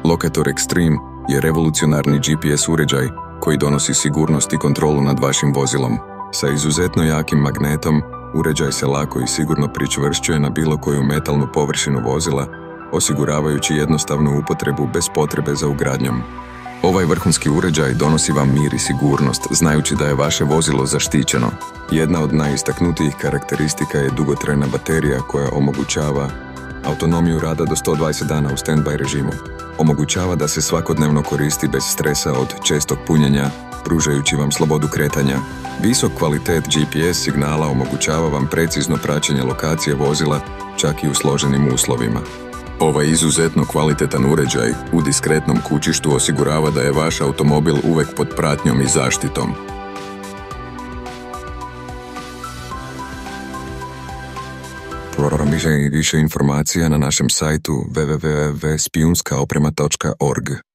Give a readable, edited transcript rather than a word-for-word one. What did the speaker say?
Locator Extreme je revolucionarni GPS uređaj koji donosi sigurnost i kontrolu nad vašim vozilom. Sa izuzetno jakim magnetom, uređaj se lako i sigurno pričvršćuje na bilo koju metalnu površinu vozila, osiguravajući jednostavnu upotrebu bez potrebe za ugradnjom. Ovaj vrhunski uređaj donosi vam mir i sigurnost, znajući da je vaše vozilo zaštićeno. Jedna od najistaknutijih karakteristika je dugotrajna baterija koja omogućava autonomiju rada do 120 dana u stand-by režimu. Omogućava da se svakodnevno koristi bez stresa od čestog punjenja, pružajući vam slobodu kretanja. Visok kvalitet GPS signala omogućava vam precizno praćenje lokacije vozila, čak i u složenim uslovima. Ovaj izuzetno kvalitetan uređaj u diskretnom kućištu osigurava da je vaš automobil uvek pod pratnjom i zaštitom. Više informacija na našem sajtu www.spijunskaoprema.org.